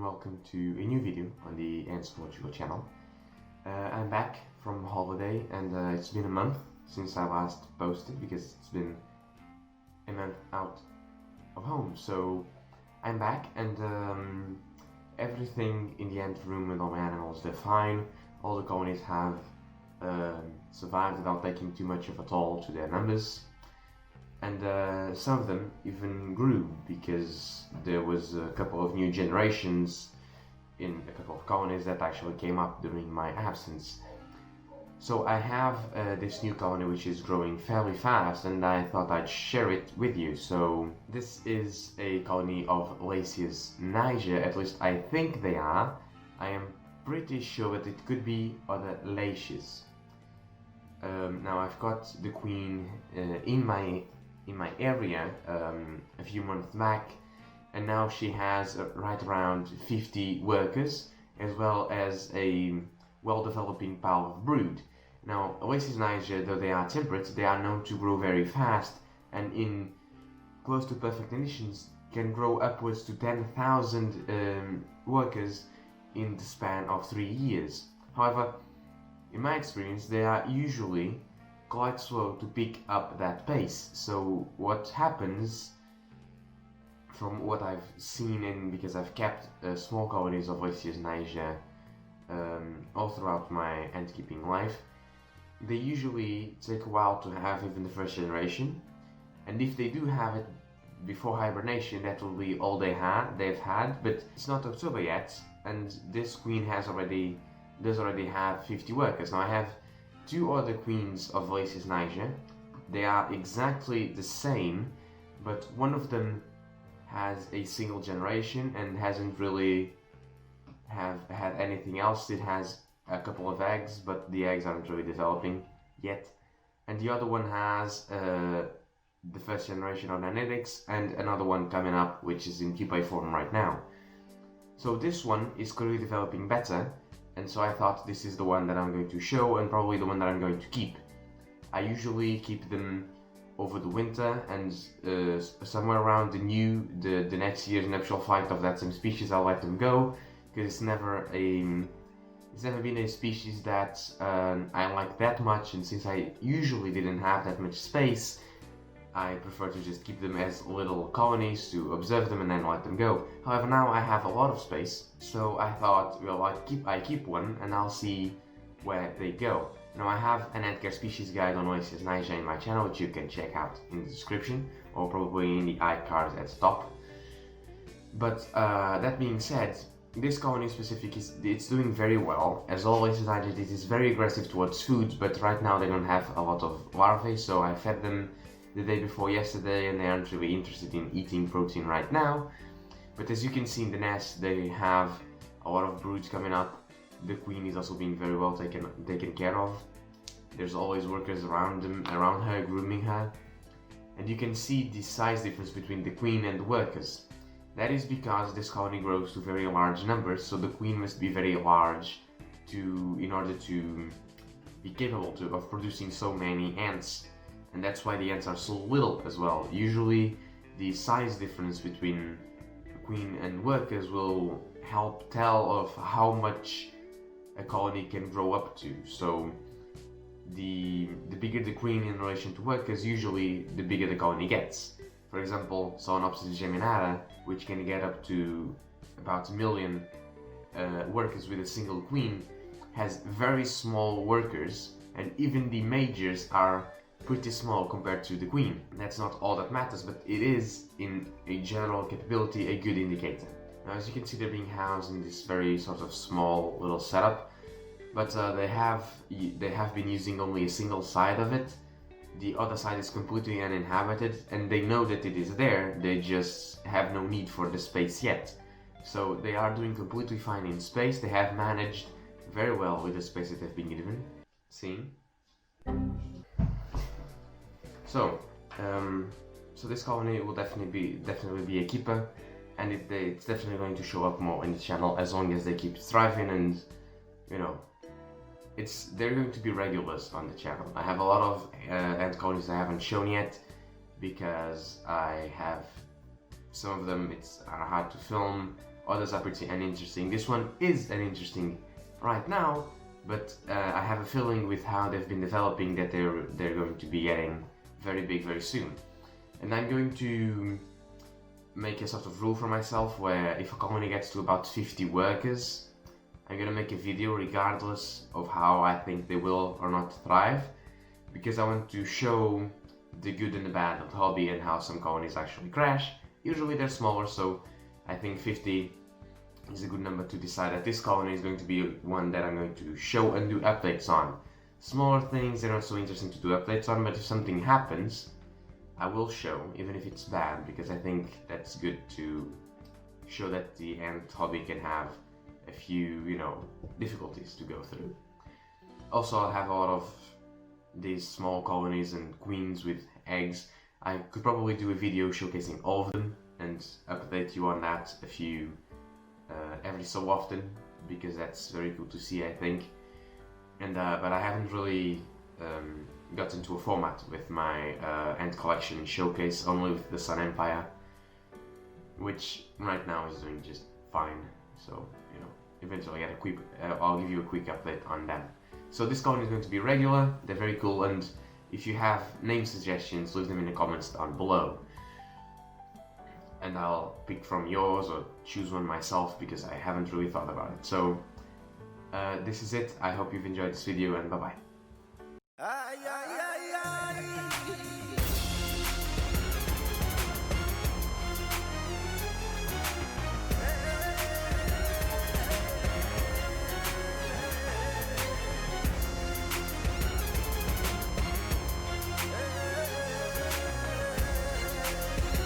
welcome to a new video on the Ants Portugal channel. I'm back from holiday and it's been a month since I last posted because it's been a month out of home. So I'm back and everything in the ant room and all my animals, they're fine. All the colonies have survived without taking too much of a toll to their numbers. And some of them even grew because there was a couple of new generations in a couple of colonies that actually came up during my absence. So I have this new colony which is growing fairly fast and I thought I'd share it with you. So this is a colony of Lasius, Niger, at least I think they are. I am pretty sure that it could be other Lasius. Now I've got the queen in my area a few months back, and now she has right around 50 workers as well as a well-developing pile of brood. Now Lasius Niger, though they are temperate, they are known to grow very fast and in close to perfect conditions can grow upwards to 10,000 workers in the span of 3 years. However, in my experience, they are usually quite slow to pick up that pace. So what happens, from what I've seen, and because I've kept small colonies of Lasius Niger all throughout my ant keeping life, they usually take a while to have even the first generation, and if they do have it before hibernation, that will be all they've had. But it's not October yet, and this queen does already have 50 workers. Now I have two other queens of Lasius Niger. They are exactly the same, but one of them has a single generation and hasn't really have had anything else. It has a couple of eggs, but the eggs aren't really developing yet. And the other one has the first generation of nanitics and another one coming up, which is in pupae form right now. So this one is clearly developing better, and so I thought this is the one that I'm going to show and probably the one that I'm going to keep. I usually keep them over the winter, and somewhere around the next year's nuptial flight of that same species I'll let them go, because it's never been a species that I like that much, and since I usually didn't have that much space, I prefer to just keep them as little colonies to observe them and then let them go. However, now I have a lot of space, so I thought, well, I keep one and I'll see where they go. Now I have an ant care species guide on Lasius Niger in my channel, which you can check out in the description or probably in the iCards at the top. But that being said, this colony specific it's doing very well. As all Lasius Niger, it is very aggressive towards food, but right now they don't have a lot of larvae, so I fed them the day before yesterday and they aren't really interested in eating protein right now. But as you can see in the nest, they have a lot of broods coming up. The queen is also being very well taken care of. There's always workers around her, grooming her. And you can see the size difference between the queen and the workers. That is because this colony grows to very large numbers, so the queen must be very large in order to be capable of producing so many ants. And that's why the ants are so little as well. Usually the size difference between queen and workers will help tell of how much a colony can grow up to. So the bigger the queen in relation to workers, usually the bigger the colony gets. For example, Solenopsis geminata, which can get up to about 1 million workers with a single queen, has very small workers, and even the majors are pretty small compared to the queen. That's not all that matters, but it is, in a general capability, a good indicator. Now, as you can see, they're being housed in this very sort of small little setup, but they have been using only a single side of it. The other side is completely uninhabited, and they know that it is there, they just have no need for the space yet. So they are doing completely fine in space. They have managed very well with the space that they've been given. See? So this colony will definitely be a keeper, and it's definitely going to show up more in the channel as long as they keep thriving, and you know, they're going to be regulars on the channel. I have a lot of ant colonies I haven't shown yet because I have some of them are hard to film, Others are pretty uninteresting. This one is uninteresting right now, but I have a feeling with how they've been developing that they're going to be getting very big very soon. And I'm going to make a sort of rule for myself where if a colony gets to about 50 workers, I'm gonna make a video regardless of how I think they will or not thrive, because I want to show the good and the bad of the hobby and how some colonies actually crash. Usually they're smaller, so I think 50 is a good number to decide that this colony is going to be one that I'm going to show and do updates on. Smaller things, they're not so interesting to do updates on, but if something happens, I will show, even if it's bad, because I think that's good to show that the ant hobby can have a few, difficulties to go through. Also, I'll have a lot of these small colonies and queens with eggs. I could probably do a video showcasing all of them and update you on that a few every so often, because that's very cool to see, I think. And but I haven't really got into a format with my ant collection showcase, only with the Sun Empire, which right now is doing just fine. So eventually I'll give you a quick update on them. So this colony is going to be regular. They're very cool, and if you have name suggestions, leave them in the comments down below, and I'll pick from yours or choose one myself, because I haven't really thought about it. So this is it. I hope you've enjoyed this video, and bye bye.